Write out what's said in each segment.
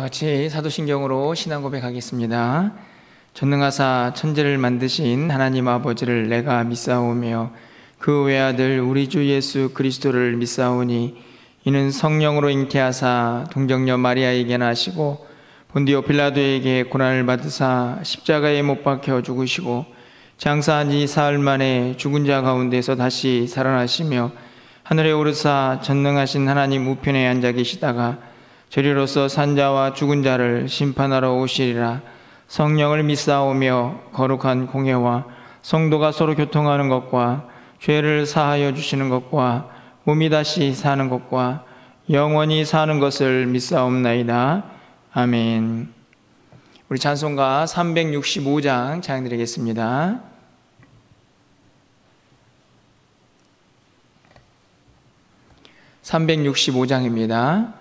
같이 사도신경으로 신앙 고백하겠습니다. 전능하사 천지를 만드신 하나님 아버지를 내가 믿사오며 그 외아들 우리 주 예수 그리스도를 믿사오니 이는 성령으로 잉태하사 동정녀 마리아에게 나시고 본디오 빌라도에게 고난을 받으사 십자가에 못 박혀 죽으시고 장사한 지 사흘 만에 죽은 자 가운데서 다시 살아나시며 하늘에 오르사 전능하신 하나님 우편에 앉아 계시다가 저리로서 산자와 죽은 자를 심판하러 오시리라. 성령을 믿사오며 거룩한 공회와 성도가 서로 교통하는 것과 죄를 사하여 주시는 것과 몸이 다시 사는 것과 영원히 사는 것을 믿사옵나이다. 아멘. 우리 찬송가 365장 찬양드리겠습니다. (365장입니다)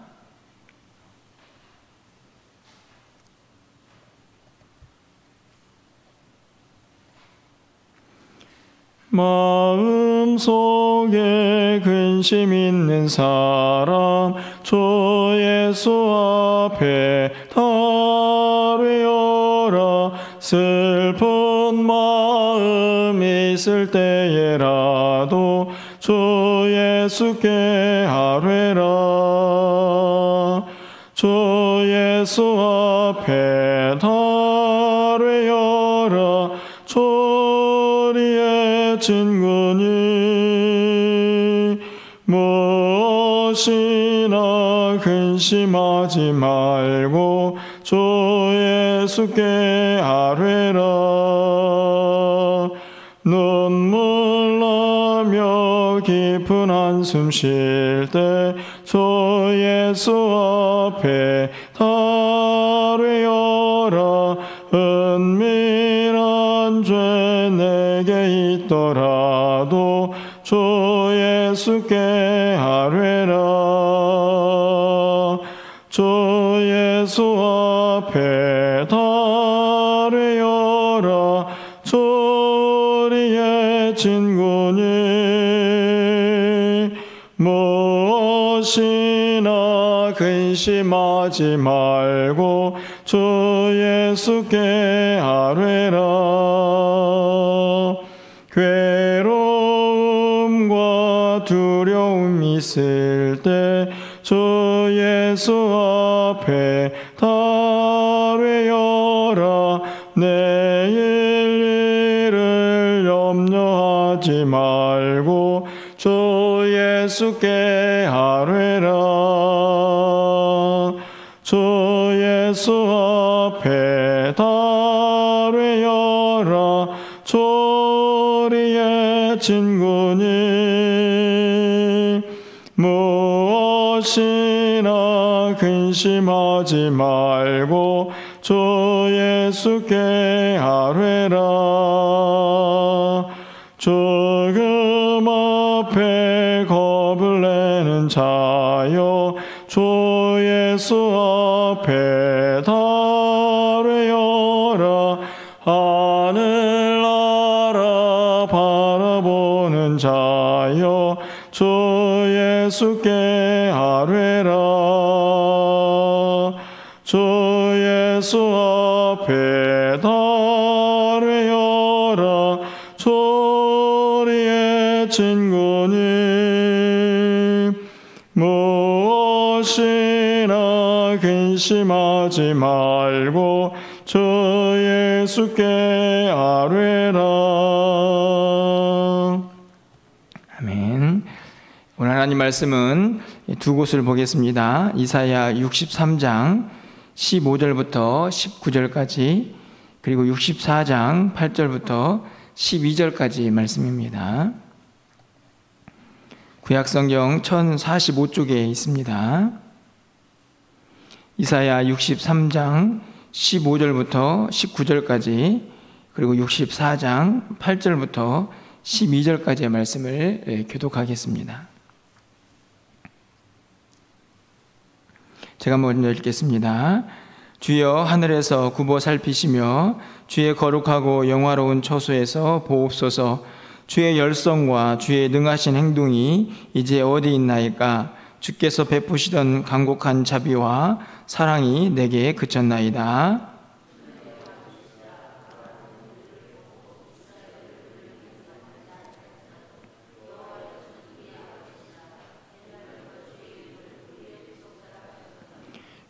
마음속에 근심 있는 사람 주 예수 앞에 달위어라. 슬픈 마음 있을 때에라도 주 예수께 아뢰라. 주 예수 앞에 달위어라. 조리의 진군이 무엇이나 근심하지 말고 주 예수께 아뢰라. 눈물 나며 깊은 한숨 쉴 때 주 예수 앞에 달위어라. 은밀한 죄 내게 있더라도 주 예수께 아뢰라. 주 예수 앞에 달위어라. 조리의 진군이 무엇이나 근심하지 말고 주 예수께 아뢰라. 괴로움과 두려움 있을 때 주 예수 앞에 달위어라. 내일 일을 염려하지 말고 주 예수께 아뢰라. 주 예수 앞에 달위어라. 조리의 진군이 무엇이나 근심하지 말고 주 예수께 아뢰라. 죽음 앞에 겁을 내는 자여 주 예수 앞에 달위어라. 하늘나라 바라보는 자여 주 예수께 아뢰라. 주 예수 앞에 달위어라. 조리의 진군이 무엇이나 근심하지 말고 주 예수께 아뢰라. 아멘. 오늘 하나님 말씀은 두 곳을 보겠습니다. 이사야 63장 15절부터 19절까지, 그리고 64장 8절부터 12절까지 말씀입니다. 구약성경 1045쪽에 있습니다. 이사야 63장 15절부터 19절까지, 그리고 64장 8절부터 12절까지의 말씀을 교독하겠습니다. 제가 먼저 읽겠습니다. 주여 하늘에서 굽어 살피시며 주의 거룩하고 영화로운 처소에서 보옵소서. 주의 열성과 주의 능하신 행동이 이제 어디 있나이까? 주께서 베푸시던 간곡한 자비와 사랑이 내게 그쳤나이다.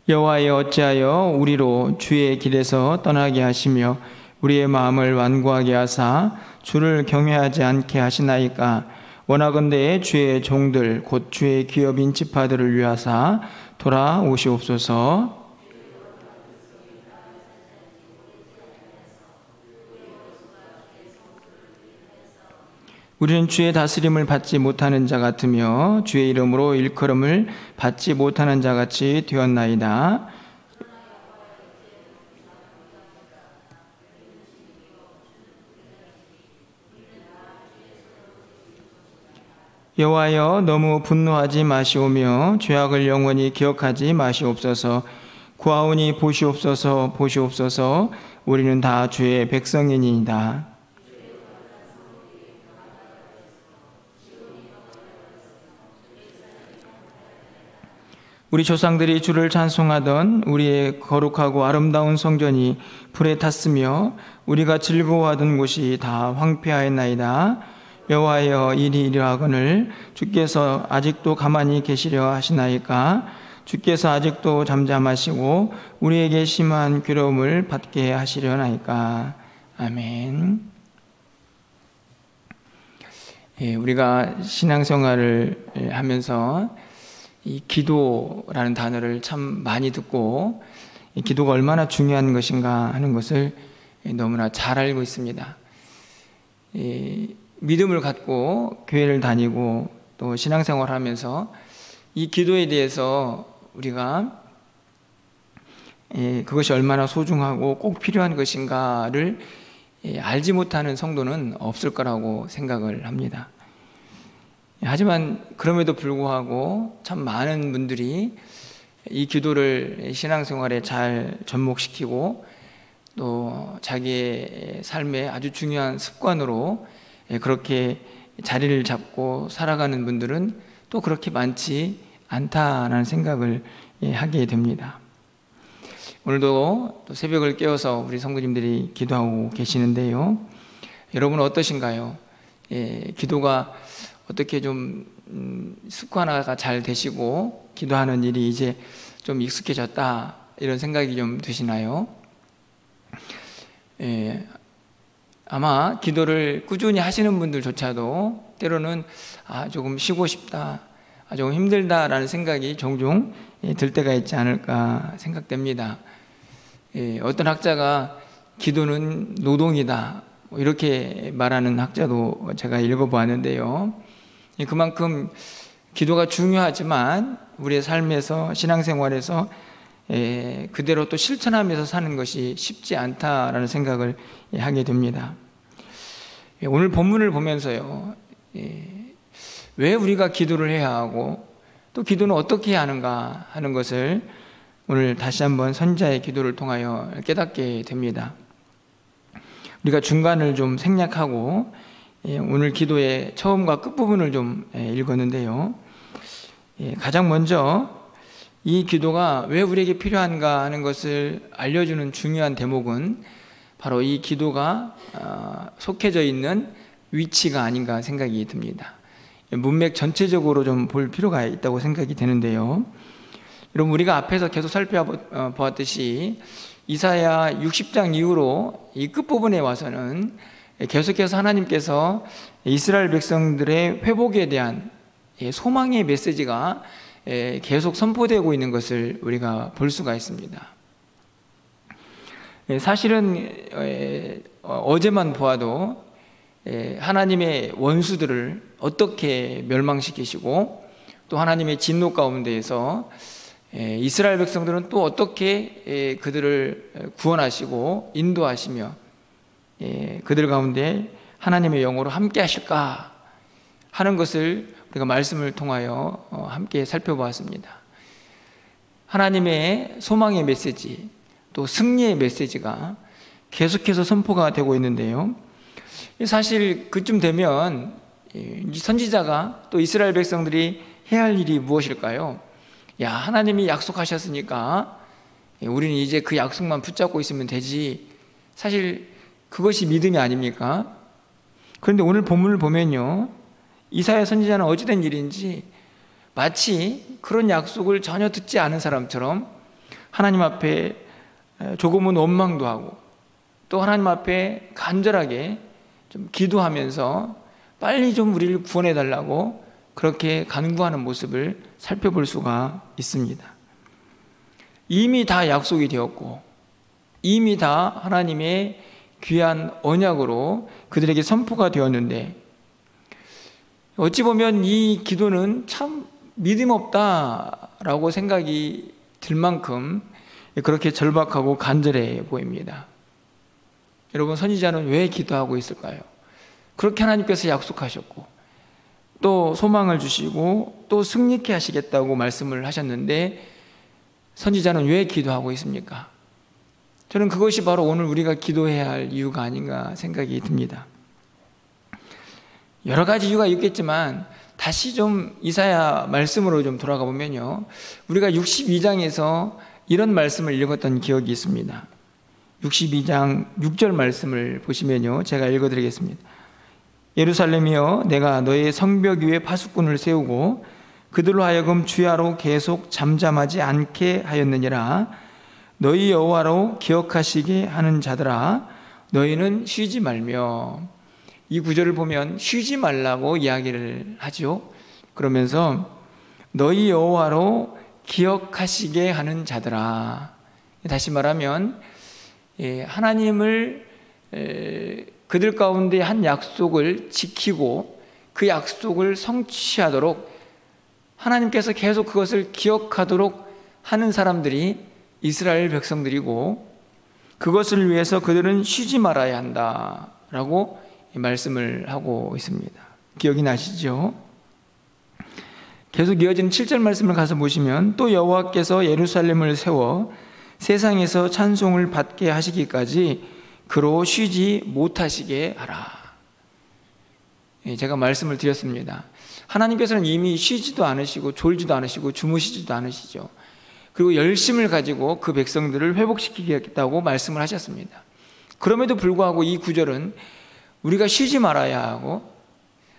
여호와여, 어찌하여 우리로 주의 길에서 떠나게 하시며 우리의 마음을 완고하게 하사 주를 경외하지 않게 하시나이까. 원하건대 주의 종들 곧 주의 기업인 지파들을 위하사 돌아오시옵소서. 우리는 주의 다스림을 받지 못하는 자 같으며 주의 이름으로 일컬음을 받지 못하는 자 같이 되었나이다. 여호와여, 너무 분노하지 마시오며 죄악을 영원히 기억하지 마시옵소서. 구하오니 보시옵소서, 보시옵소서. 우리는 다 주의 백성이니이다. 우리 조상들이 주를 찬송하던 우리의 거룩하고 아름다운 성전이 불에 탔으며 우리가 즐거워하던 곳이 다 황폐하였나이다. 여호와여, 이리 이러하거늘 주께서 아직도 가만히 계시려 하시나이까. 주께서 아직도 잠잠하시고 우리에게 심한 괴로움을 받게 하시려나이까. 아멘. 우리가 신앙생활을 하면서 이 기도라는 단어를 참 많이 듣고 이 기도가 얼마나 중요한 것인가 하는 것을 너무나 잘 알고 있습니다. 믿음을 갖고 교회를 다니고 또 신앙생활을 하면서 이 기도에 대해서 우리가 그것이 얼마나 소중하고 꼭 필요한 것인가를 알지 못하는 성도는 없을 거라고 생각을 합니다. 하지만 그럼에도 불구하고 참 많은 분들이 이 기도를 신앙생활에 잘 접목시키고 또 자기의 삶에 아주 중요한 습관으로 그렇게 자리를 잡고 살아가는 분들은 또 그렇게 많지 않다라는 생각을 하게 됩니다. 오늘도 또 새벽을 깨워서 우리 성도님들이 기도하고 계시는데요. 여러분은 어떠신가요? 기도가 어떻게 좀 습관화가 잘 되시고 기도하는 일이 이제 좀 익숙해졌다 이런 생각이 좀 드시나요? 아마 기도를 꾸준히 하시는 분들조차도 때로는 조금 쉬고 싶다, 조금 힘들다라는 생각이 종종 들 때가 있지 않을까 생각됩니다. 어떤 학자가 기도는 노동이다 이렇게 말하는 학자도 제가 읽어보았는데요. 그만큼 기도가 중요하지만 우리의 삶에서 신앙생활에서 그대로 또 실천하면서 사는 것이 쉽지 않다라는 생각을 하게 됩니다. 오늘 본문을 보면서요, 왜 우리가 기도를 해야 하고 또 기도는 어떻게 해야 하는가 하는 것을 오늘 다시 한번 선지자의 기도를 통하여 깨닫게 됩니다. 우리가 중간을 좀 생략하고 오늘 기도의 처음과 끝부분을 좀 읽었는데요. 가장 먼저 이 기도가 왜 우리에게 필요한가 하는 것을 알려주는 중요한 대목은 바로 이 기도가 속해져 있는 위치가 아닌가 생각이 듭니다. 문맥 전체적으로 좀 볼 필요가 있다고 생각이 되는데요. 여러분, 우리가 앞에서 계속 살펴보았듯이 이사야 60장 이후로 이 끝부분에 와서는 계속해서 하나님께서 이스라엘 백성들의 회복에 대한 소망의 메시지가 계속 선포되고 있는 것을 우리가 볼 수가 있습니다. 사실은 어제만 보아도 하나님의 원수들을 어떻게 멸망시키시고 또 하나님의 진노 가운데에서 이스라엘 백성들은 또 어떻게 그들을 구원하시고 인도하시며 그들 가운데 하나님의 영으로 함께 하실까 하는 것을 우리가 말씀을 통하여 함께 살펴보았습니다. 하나님의 소망의 메시지 또 승리의 메시지가 계속해서 선포가 되고 있는데요. 사실 그쯤 되면 선지자가 또 이스라엘 백성들이 해야 할 일이 무엇일까요? 하나님이 약속하셨으니까 우리는 이제 그 약속만 붙잡고 있으면 되지. 사실 그것이 믿음이 아닙니까? 그런데 오늘 본문을 보면요, 이사야 선지자는 어찌된 일인지 마치 그런 약속을 전혀 듣지 않은 사람처럼 하나님 앞에 조금은 원망도 하고 또 하나님 앞에 간절하게 좀 기도하면서 빨리 좀 우리를 구원해 달라고 그렇게 간구하는 모습을 살펴볼 수가 있습니다. 이미 다 약속이 되었고 이미 다 하나님의 귀한 언약으로 그들에게 선포가 되었는데, 어찌 보면 이 기도는 참 믿음 없다라고 생각이 들 만큼 그렇게 절박하고 간절해 보입니다. 여러분, 선지자는 왜 기도하고 있을까요? 그렇게 하나님께서 약속하셨고 또 소망을 주시고 또 승리케 하시겠다고 말씀을 하셨는데 선지자는 왜 기도하고 있습니까? 저는 그것이 바로 오늘 우리가 기도해야 할 이유가 아닌가 생각이 듭니다. 여러 가지 이유가 있겠지만 다시 좀 이사야 말씀으로 좀 돌아가 보면요, 우리가 62장에서 이런 말씀을 읽었던 기억이 있습니다. 62장 6절 말씀을 보시면요, 제가 읽어드리겠습니다. 예루살렘이여, 내가 너의 성벽 위에 파수꾼을 세우고 그들로 하여금 주야로 계속 잠잠하지 않게 하였느니라. 너희 여호와로 기억하시게 하는 자들아, 너희는 쉬지 말며. 이 구절을 보면 쉬지 말라고 이야기를 하죠. 그러면서 너희 여호와로 기억하시게 하는 자들아, 다시 말하면 하나님을 그들 가운데 한 약속을 지키고 그 약속을 성취하도록 하나님께서 계속 그것을 기억하도록 하는 사람들이 이스라엘 백성들이고, 그것을 위해서 그들은 쉬지 말아야 한다라고 말씀을 하고 있습니다. 기억이 나시죠? 계속 이어지는 7절 말씀을 가서 보시면, 또 여호와께서 예루살렘을 세워 세상에서 찬송을 받게 하시기까지 그로 쉬지 못하시게 하라. 제가 말씀을 드렸습니다. 하나님께서는 이미 쉬지도 않으시고 졸지도 않으시고 주무시지도 않으시죠. 그리고 열심을 가지고 그 백성들을 회복시키겠다고 말씀을 하셨습니다. 그럼에도 불구하고 이 구절은 우리가 쉬지 말아야 하고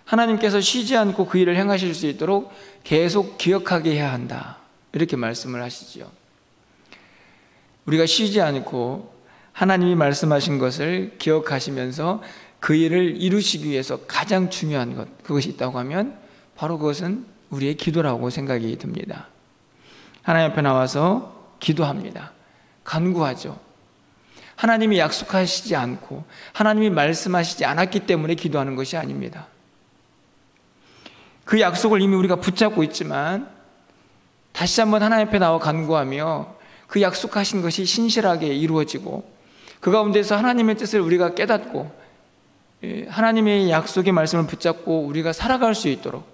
하나님께서 쉬지 않고 그 일을 행하실 수 있도록 계속 기억하게 해야 한다, 이렇게 말씀을 하시죠. 우리가 쉬지 않고 하나님이 말씀하신 것을 기억하시면서 그 일을 이루시기 위해서 가장 중요한 것, 그것이 있다고 하면 바로 그것은 우리의 기도라고 생각이 듭니다. 하나님 앞에 나와서 기도합니다. 간구하죠. 하나님이 약속하시지 않고 하나님이 말씀하시지 않았기 때문에 기도하는 것이 아닙니다. 그 약속을 이미 우리가 붙잡고 있지만 다시 한번 하나님 앞에 나와 간구하며 그 약속하신 것이 신실하게 이루어지고 그 가운데서 하나님의 뜻을 우리가 깨닫고 하나님의 약속의 말씀을 붙잡고 우리가 살아갈 수 있도록,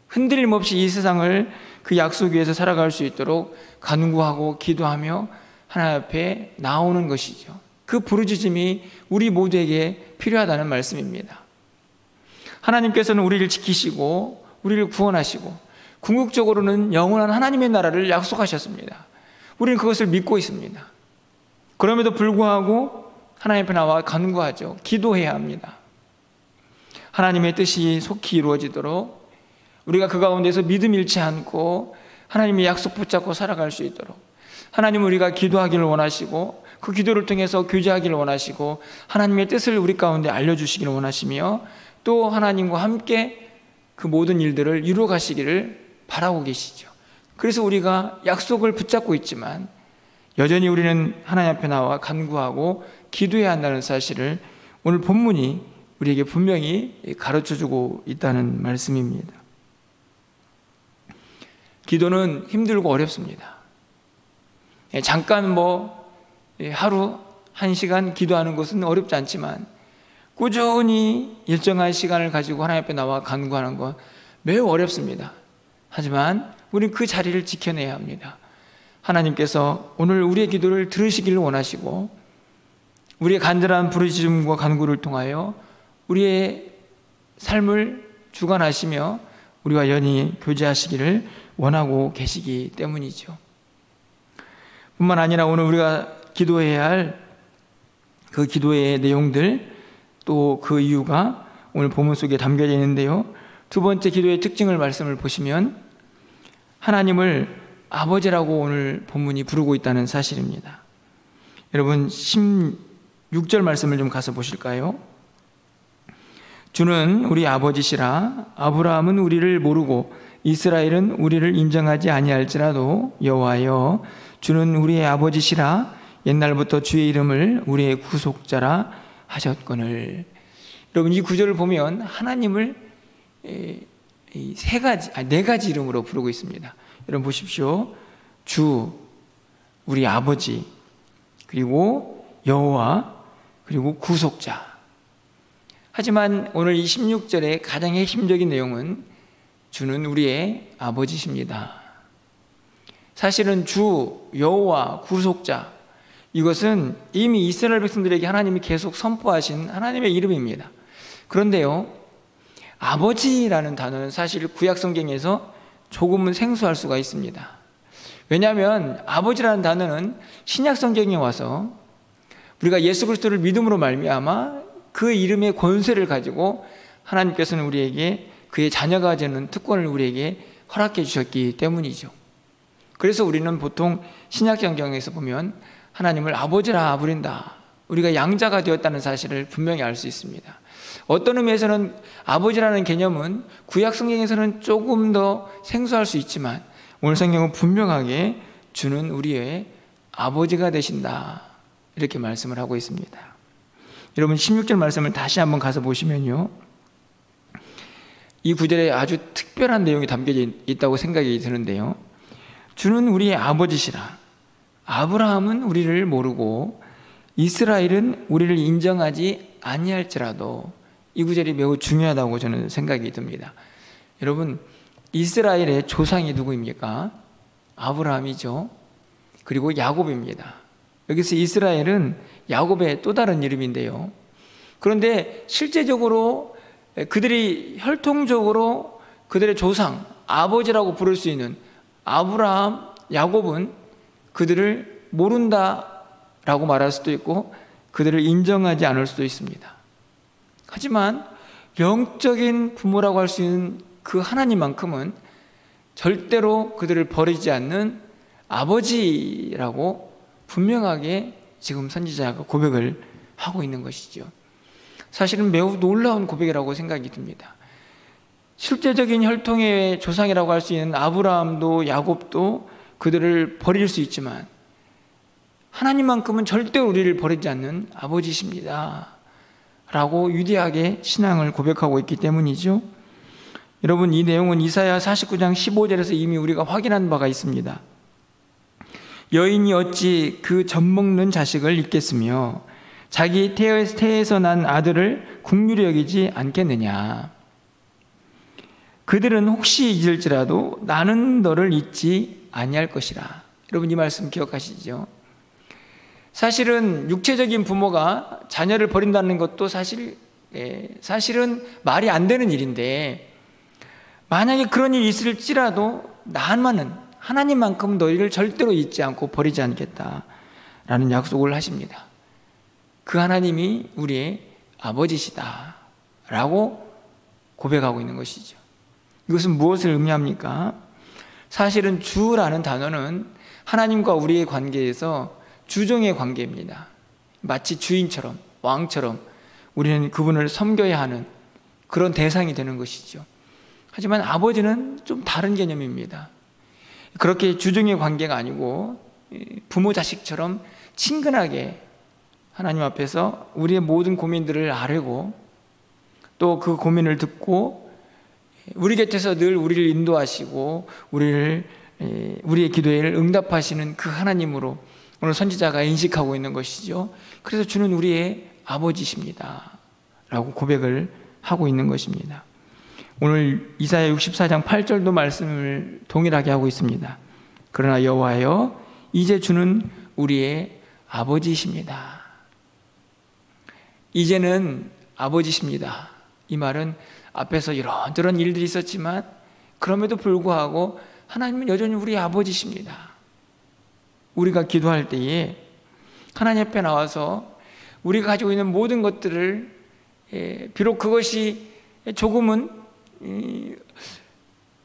흔들림 없이 이 세상을 그 약속 위에서 살아갈 수 있도록 간구하고 기도하며 하나님 앞에 나오는 것이죠. 그 부르짖음이 우리 모두에게 필요하다는 말씀입니다. 하나님께서는 우리를 지키시고 우리를 구원하시고 궁극적으로는 영원한 하나님의 나라를 약속하셨습니다. 우리는 그것을 믿고 있습니다. 그럼에도 불구하고 하나님 앞에 나와 간구하죠. 기도해야 합니다. 하나님의 뜻이 속히 이루어지도록 우리가 그 가운데서 믿음 잃지 않고 하나님의 약속 붙잡고 살아갈 수 있도록 하나님은 우리가 기도하기를 원하시고 그 기도를 통해서 교제하기를 원하시고 하나님의 뜻을 우리 가운데 알려주시기를 원하시며 또 하나님과 함께 그 모든 일들을 이루어 가시기를 바라고 계시죠. 그래서 우리가 약속을 붙잡고 있지만 여전히 우리는 하나님 앞에 나와 간구하고 기도해야 한다는 사실을 오늘 본문이 우리에게 분명히 가르쳐주고 있다는 말씀입니다. 기도는 힘들고 어렵습니다. 잠깐 하루 1시간 기도하는 것은 어렵지 않지만 꾸준히 일정한 시간을 가지고 하나님 앞에 나와 간구하는 것 매우 어렵습니다. 하지만 우리는 그 자리를 지켜내야 합니다. 하나님께서 오늘 우리의 기도를 들으시기를 원하시고 우리의 간절한 부르짖음과 간구를 통하여 우리의 삶을 주관하시며 우리와 연히 교제하시기를 원하고 계시기 때문이죠. 뿐만 아니라 오늘 우리가 기도해야 할 그 기도의 내용들, 또 그 이유가 오늘 본문 속에 담겨져 있는데요. 두 번째 기도의 특징을 말씀을 보시면 하나님을 아버지라고 오늘 본문이 부르고 있다는 사실입니다. 여러분 16절 말씀을 좀 가서 보실까요? 주는 우리 아버지시라. 아브라함은 우리를 모르고 이스라엘은 우리를 인정하지 아니할지라도 여호와여, 주는 우리의 아버지시라. 옛날부터 주의 이름을 우리의 구속자라 하셨거늘. 여러분 이 구절을 보면 하나님을 네 가지 이름으로 부르고 있습니다. 여러분 보십시오. 주, 우리 아버지, 그리고 여호와, 그리고 구속자. 하지만 오늘 이 16절의 가장 핵심적인 내용은 주는 우리의 아버지십니다. 사실은 주, 여호와, 구속자, 이것은 이미 이스라엘 백성들에게 하나님이 계속 선포하신 하나님의 이름입니다. 그런데요, 아버지라는 단어는 사실 구약 성경에서 조금은 생소할 수가 있습니다. 왜냐하면 아버지라는 단어는 신약 성경에 와서 우리가 예수 그리스도를 믿음으로 말미암아 그 이름의 권세를 가지고 하나님께서는 우리에게 그의 자녀가 되는 특권을 우리에게 허락해 주셨기 때문이죠. 그래서 우리는 보통 신약 성경에서 보면 하나님을 아버지라 부른다, 우리가 양자가 되었다는 사실을 분명히 알 수 있습니다. 어떤 의미에서는 아버지라는 개념은 구약 성경에서는 조금 더 생소할 수 있지만 오늘 성경은 분명하게 주는 우리의 아버지가 되신다, 이렇게 말씀을 하고 있습니다. 여러분 16절 말씀을 다시 한번 가서 보시면요, 이 구절에 아주 특별한 내용이 담겨져 있다고 생각이 드는데요. 주는 우리의 아버지시라. 아브라함은 우리를 모르고 이스라엘은 우리를 인정하지 아니할지라도, 이 구절이 매우 중요하다고 저는 생각이 듭니다. 여러분 이스라엘의 조상이 누구입니까? 아브라함이죠. 그리고 야곱입니다. 여기서 이스라엘은 야곱의 또 다른 이름인데요. 그런데 실제적으로 그들이 혈통적으로 그들의 조상, 아버지라고 부를 수 있는 아브라함, 야곱은 그들을 모른다라고 말할 수도 있고 그들을 인정하지 않을 수도 있습니다. 하지만 영적인 부모라고 할 수 있는 그 하나님만큼은 절대로 그들을 버리지 않는 아버지라고 분명하게 지금 선지자가 고백을 하고 있는 것이죠. 사실은 매우 놀라운 고백이라고 생각이 듭니다. 실제적인 혈통의 조상이라고 할 수 있는 아브라함도 야곱도 그들을 버릴 수 있지만 하나님만큼은 절대 우리를 버리지 않는 아버지십니다 라고 위대하게 신앙을 고백하고 있기 때문이죠. 여러분 이 내용은 이사야 49장 15절에서 이미 우리가 확인한 바가 있습니다. 여인이 어찌 그 젖먹는 자식을 잊겠으며 자기 태에서 난 아들을 긍휼히 여기지 않겠느냐. 그들은 혹시 잊을지라도 나는 너를 잊지 아니할 것이라. 여러분 이 말씀 기억하시죠? 사실은 육체적인 부모가 자녀를 버린다는 것도 사실은 말이 안 되는 일인데, 만약에 그런 일이 있을지라도 나만은 하나님만큼 너희를 절대로 잊지 않고 버리지 않겠다라는 약속을 하십니다. 그 하나님이 우리의 아버지시다라고 고백하고 있는 것이죠. 이것은 무엇을 의미합니까? 사실은 주라는 단어는 하나님과 우리의 관계에서 주종의 관계입니다. 마치 주인처럼, 왕처럼 우리는 그분을 섬겨야 하는 그런 대상이 되는 것이죠. 하지만 아버지는 좀 다른 개념입니다. 그렇게 주종의 관계가 아니고 부모 자식처럼 친근하게 하나님 앞에서 우리의 모든 고민들을 아뢰고 또 그 고민을 듣고 우리 곁에서 늘 우리를 인도하시고 우리의 기도에 응답하시는 그 하나님으로 오늘 선지자가 인식하고 있는 것이죠. 그래서 주는 우리의 아버지십니다 라고 고백을 하고 있는 것입니다. 오늘 이사야 64장 8절도 말씀을 동일하게 하고 있습니다. 그러나 여호와여, 이제 주는 우리의 아버지십니다. 이제는 아버지십니다. 이 말은 앞에서 이런저런 일들이 있었지만 그럼에도 불구하고 하나님은 여전히 우리 아버지십니다. 우리가 기도할 때에 하나님 앞에 나와서 우리가 가지고 있는 모든 것들을, 비록 그것이 조금은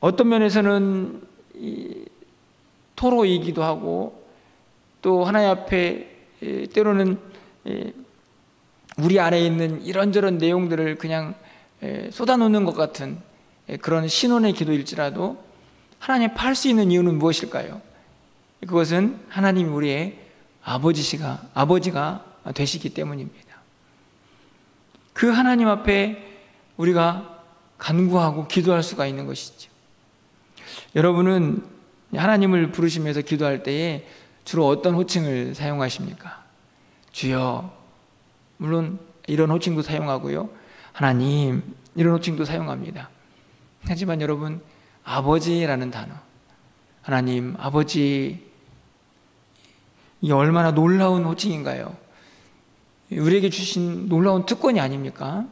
어떤 면에서는 토로이기도 하고, 또 하나님 앞에 때로는 우리 안에 있는 이런저런 내용들을 그냥 쏟아놓는 것 같은 그런 신혼의 기도일지라도 하나님 앞에 할 수 있는 이유는 무엇일까요? 그것은 하나님이 우리의 아버지가 되시기 때문입니다. 그 하나님 앞에 우리가 간구하고 기도할 수가 있는 것이죠. 여러분은 하나님을 부르시면서 기도할 때에 주로 어떤 호칭을 사용하십니까? 주여, 물론 이런 호칭도 사용하고요, 하나님 이런 호칭도 사용합니다. 하지만 여러분, 아버지라는 단어, 하나님, 아버지, 이게 얼마나 놀라운 호칭인가요? 우리에게 주신 놀라운 특권이 아닙니까?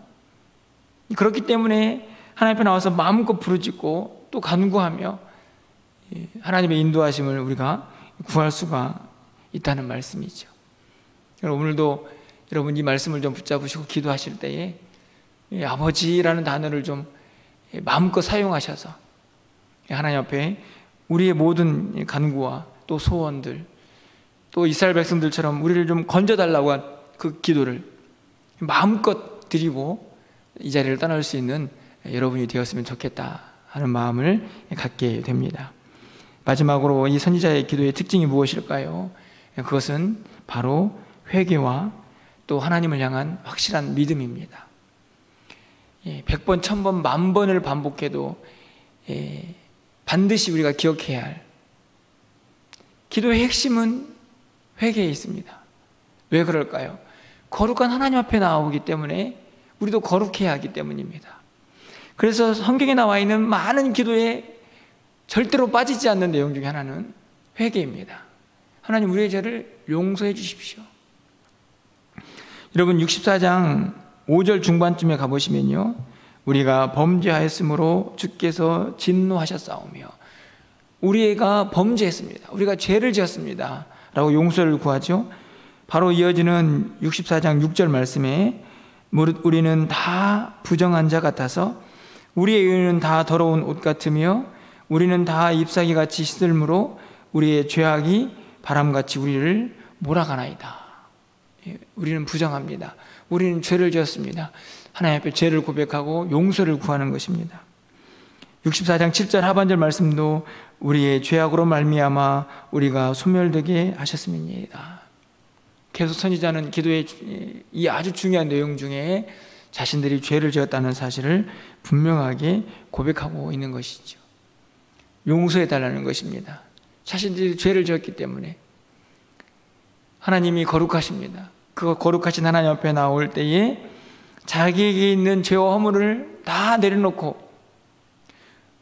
그렇기 때문에 하나님 앞에 나와서 마음껏 부르짖고 또 간구하며 하나님의 인도하심을 우리가 구할 수가 있다는 말씀이죠. 오늘도 여러분 이 말씀을 좀 붙잡으시고 기도하실 때에 아버지라는 단어를 좀 마음껏 사용하셔서 하나님 앞에 우리의 모든 간구와 또 소원들, 또 이스라엘 백성들처럼 우리를 좀 건져달라고 한 그 기도를 마음껏 드리고 이 자리를 떠날 수 있는 여러분이 되었으면 좋겠다 하는 마음을 갖게 됩니다. 마지막으로 이 선지자의 기도의 특징이 무엇일까요? 그것은 바로 회개와 또 하나님을 향한 확실한 믿음입니다. 100번, 1000번, 10,000번을 반복해도 반드시 우리가 기억해야 할 기도의 핵심은 회개에 있습니다. 왜 그럴까요? 거룩한 하나님 앞에 나오기 때문에 우리도 거룩해야 하기 때문입니다. 그래서 성경에 나와 있는 많은 기도에 절대로 빠지지 않는 내용 중에 하나는 회개입니다. 하나님, 우리의 죄를 용서해 주십시오. 여러분, 64장 5절 중반쯤에 가보시면요, 우리가 범죄하였으므로 주께서 진노하셨사오며, 우리가 범죄했습니다, 우리가 죄를 지었습니다 라고 용서를 구하죠. 바로 이어지는 64장 6절 말씀에 무릇 우리는 다 부정한 자 같아서 우리의 의는 다 더러운 옷 같으며 우리는 다 잎사귀같이 시들므로 우리의 죄악이 바람같이 우리를 몰아가나이다. 우리는 부정합니다. 우리는 죄를 지었습니다. 하나님 앞에 죄를 고백하고 용서를 구하는 것입니다. 64장 7절 하반절 말씀도 우리의 죄악으로 말미암아 우리가 소멸되게 하셨음이니이다. 계속 선지자는 기도의 이 아주 중요한 내용 중에 자신들이 죄를 지었다는 사실을 분명하게 고백하고 있는 것이죠. 용서해 달라는 것입니다. 자신들이 죄를 지었기 때문에 하나님이 거룩하십니다. 그 거룩하신 하나님 앞에 나올 때에 자기에게 있는 죄와 허물을 다 내려놓고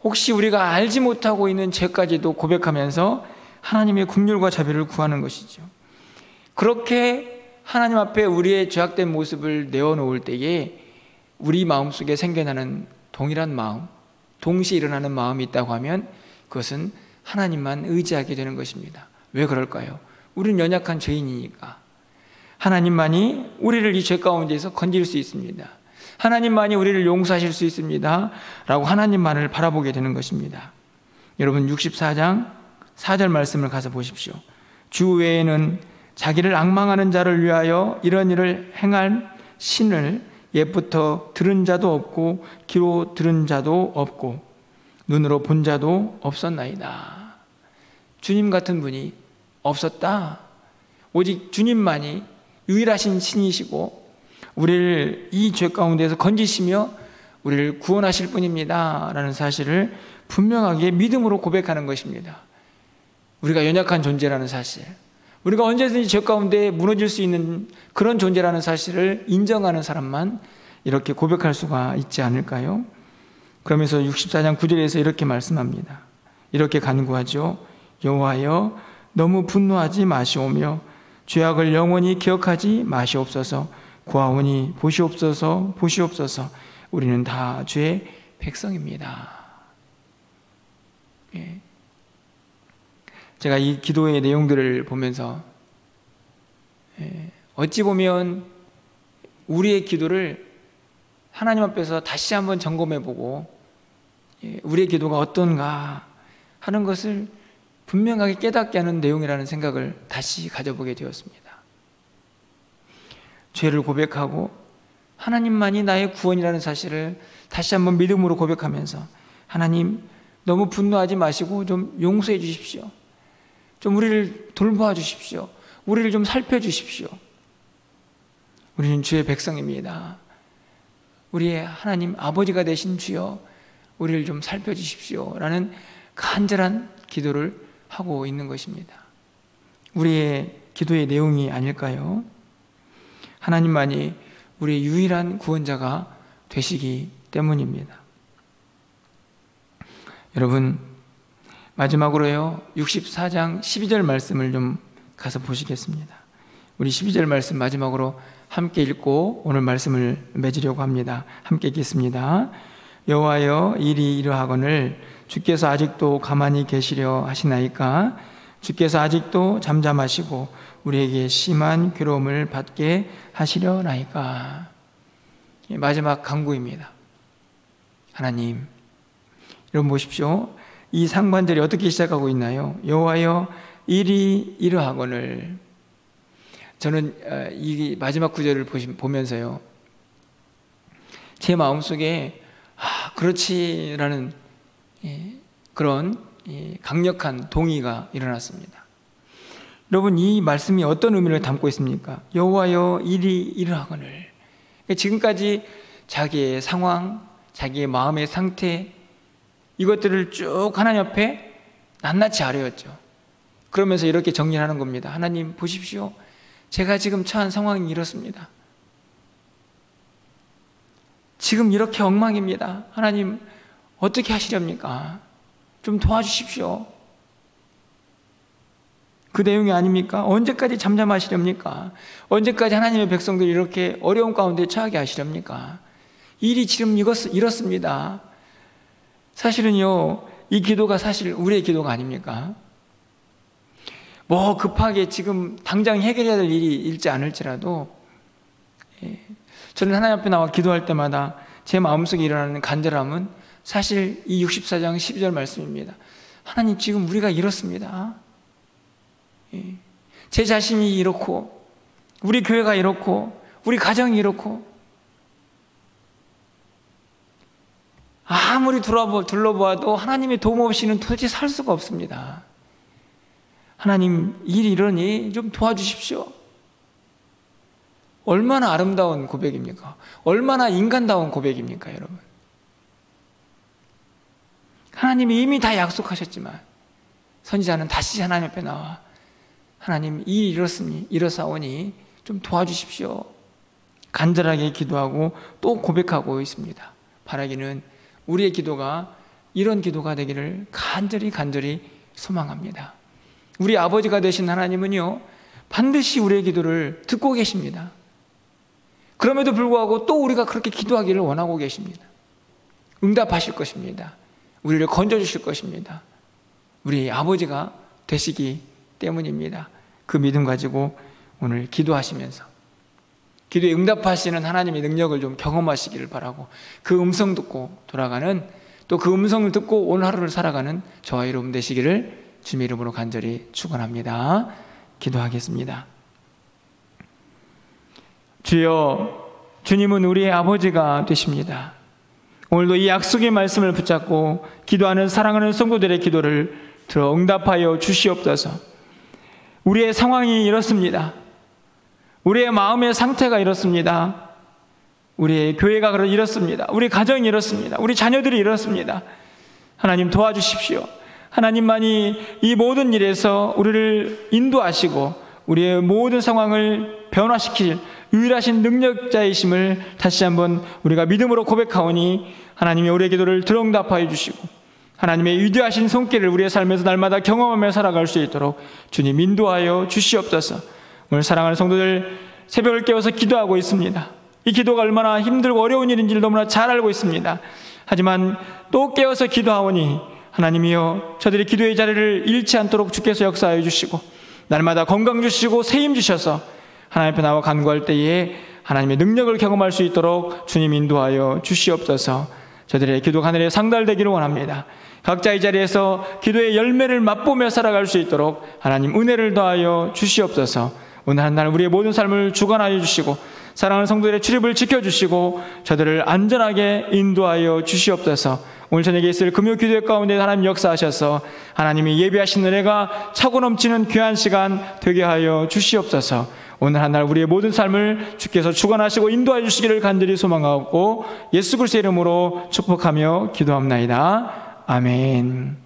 혹시 우리가 알지 못하고 있는 죄까지도 고백하면서 하나님의 긍휼과 자비를 구하는 것이죠. 그렇게 하나님 앞에 우리의 죄악된 모습을 내어놓을 때에 우리 마음속에 생겨나는 동일한 마음, 동시에 일어나는 마음이 있다고 하면 그것은 하나님만 의지하게 되는 것입니다. 왜 그럴까요? 우리는 연약한 죄인이니까. 하나님만이 우리를 이 죄 가운데에서 건질 수 있습니다. 하나님만이 우리를 용서하실 수 있습니다 라고 하나님만을 바라보게 되는 것입니다. 여러분, 64장 4절 말씀을 가서 보십시오. 주 외에는 자기를 앙망하는 자를 위하여 이런 일을 행할 신을 옛부터 들은 자도 없고 귀로 들은 자도 없고 눈으로 본 자도 없었나이다. 주님 같은 분이 없었다. 오직 주님만이 유일하신 신이시고 우리를 이 죄 가운데서 건지시며 우리를 구원하실 분입니다 라는 사실을 분명하게 믿음으로 고백하는 것입니다. 우리가 연약한 존재라는 사실, 우리가 언제든지 죄 가운데 무너질 수 있는 그런 존재라는 사실을 인정하는 사람만 이렇게 고백할 수가 있지 않을까요? 그러면서 64장 9절에서 이렇게 말씀합니다. 이렇게 간구하죠. 여호와여, 너무 분노하지 마시오며 죄악을 영원히 기억하지 마시옵소서. 구하오니 보시옵소서, 보시옵소서. 우리는 다 주의 백성입니다. 제가 이 기도의 내용들을 보면서 어찌 보면 우리의 기도를 하나님 앞에서 다시 한번 점검해보고 우리의 기도가 어떤가 하는 것을 분명하게 깨닫게 하는 내용이라는 생각을 다시 가져보게 되었습니다. 죄를 고백하고 하나님만이 나의 구원이라는 사실을 다시 한번 믿음으로 고백하면서, 하나님 너무 분노하지 마시고 좀 용서해 주십시오. 좀 우리를 돌보아 주십시오. 우리를 좀 살펴주십시오. 우리는 주의 백성입니다. 우리의 하나님 아버지가 되신 주여, 우리를 좀 살펴주십시오 라는 간절한 기도를 하고 있는 것입니다. 우리의 기도의 내용이 아닐까요? 하나님만이 우리의 유일한 구원자가 되시기 때문입니다. 여러분, 마지막으로요 64장 12절 말씀을 좀 가서 보시겠습니다. 우리 12절 말씀 마지막으로 함께 읽고 오늘 말씀을 맺으려고 합니다. 함께 읽겠습니다. 여호와여, 일이 이러하거늘 주께서 아직도 가만히 계시려 하시나이까? 주께서 아직도 잠잠하시고 우리에게 심한 괴로움을 받게 하시려나이까? 마지막 간구입니다. 하나님, 여러분 보십시오. 이 상반절이 어떻게 시작하고 있나요? 여호와여, 일이 이러하거늘. 저는 이 마지막 구절을 보면서요, 제 마음속에 그렇지라는 그런 강력한 동의가 일어났습니다. 여러분, 이 말씀이 어떤 의미를 담고 있습니까? 여호와여, 일이 이러하거늘. 지금까지 자기의 상황, 자기의 마음의 상태, 이것들을 쭉 하나님 앞에 낱낱이 아뢰었죠. 그러면서 이렇게 정리하는 겁니다. 하나님 보십시오. 제가 지금 처한 상황이 이렇습니다. 지금 이렇게 엉망입니다. 하나님 어떻게 하시렵니까? 좀 도와주십시오. 그 내용이 아닙니까? 언제까지 잠잠하시렵니까? 언제까지 하나님의 백성들이 이렇게 어려운 가운데 처하게 하시렵니까? 일이 지금 이렇습니다. 사실은요, 이 기도가 사실 우리의 기도가 아닙니까? 뭐 급하게 지금 당장 해결해야 될 일이 있지 않을지라도 저는 하나님 앞에 나와 기도할 때마다 제 마음속에 일어나는 간절함은 사실 이 64장 12절 말씀입니다. 하나님, 지금 우리가 이렇습니다. 제 자신이 이렇고, 우리 교회가 이렇고, 우리 가정이 이렇고, 아무리 둘러보아도 하나님의 도움 없이는 도대체 살 수가 없습니다. 하나님, 일이 이러니 좀 도와주십시오. 얼마나 아름다운 고백입니까? 얼마나 인간다운 고백입니까, 여러분? 하나님이 이미 다 약속하셨지만 선지자는 다시 하나님 앞에 나와, 하나님, 일이 이렇사오니 좀 도와주십시오. 간절하게 기도하고 또 고백하고 있습니다. 바라기는 우리의 기도가 이런 기도가 되기를 간절히 소망합니다. 우리 아버지가 되신 하나님은요, 반드시 우리의 기도를 듣고 계십니다. 그럼에도 불구하고 또 우리가 그렇게 기도하기를 원하고 계십니다. 응답하실 것입니다. 우리를 건져주실 것입니다. 우리 아버지가 되시기 때문입니다. 그 믿음 가지고 오늘 기도하시면서 기도에 응답하시는 하나님의 능력을 좀 경험하시기를 바라고, 그 음성 듣고 돌아가는, 또 그 음성을 듣고 오늘 하루를 살아가는 저와 여러분 되시기를 주님의 이름으로 간절히 축원합니다. 기도하겠습니다. 주여, 주님은 우리의 아버지가 되십니다. 오늘도 이 약속의 말씀을 붙잡고 기도하는 사랑하는 성도들의 기도를 들어 응답하여 주시옵소서. 우리의 상황이 이렇습니다. 우리의 마음의 상태가 이렇습니다. 우리의 교회가 이렇습니다. 우리 가정이 이렇습니다. 우리 자녀들이 이렇습니다. 하나님 도와주십시오. 하나님만이 이 모든 일에서 우리를 인도하시고 우리의 모든 상황을 변화시킬 유일하신 능력자이심을 다시 한번 우리가 믿음으로 고백하오니, 하나님의 우리의 기도를 들응답하여 주시고 하나님의 위대하신 손길을 우리의 삶에서 날마다 경험하며 살아갈 수 있도록 주님 인도하여 주시옵소서. 오늘 사랑하는 성도들, 새벽을 깨워서 기도하고 있습니다. 이 기도가 얼마나 힘들고 어려운 일인지를 너무나 잘 알고 있습니다. 하지만 또 깨어서 기도하오니 하나님이여, 저들의 기도의 자리를 잃지 않도록 주께서 역사하여 주시고 날마다 건강 주시고 세임 주셔서 하나님 앞에 나와 간구할 때에 하나님의 능력을 경험할 수 있도록 주님 인도하여 주시옵소서. 저들의 기도가 하늘에 상달되기를 원합니다. 각자의 자리에서 기도의 열매를 맛보며 살아갈 수 있도록 하나님 은혜를 더하여 주시옵소서. 오늘 한 날 우리의 모든 삶을 주관하여 주시고 사랑하는 성도들의 출입을 지켜주시고 저들을 안전하게 인도하여 주시옵소서. 오늘 저녁에 있을 금요 기도회 가운데 하나님 역사하셔서 하나님이 예비하신 은혜가 차고 넘치는 귀한 시간 되게 하여 주시옵소서. 오늘 한 날 우리의 모든 삶을 주께서 주관하시고 인도하여 주시기를 간절히 소망하고 예수 그리스도의 이름으로 축복하며 기도합나이다. 아멘.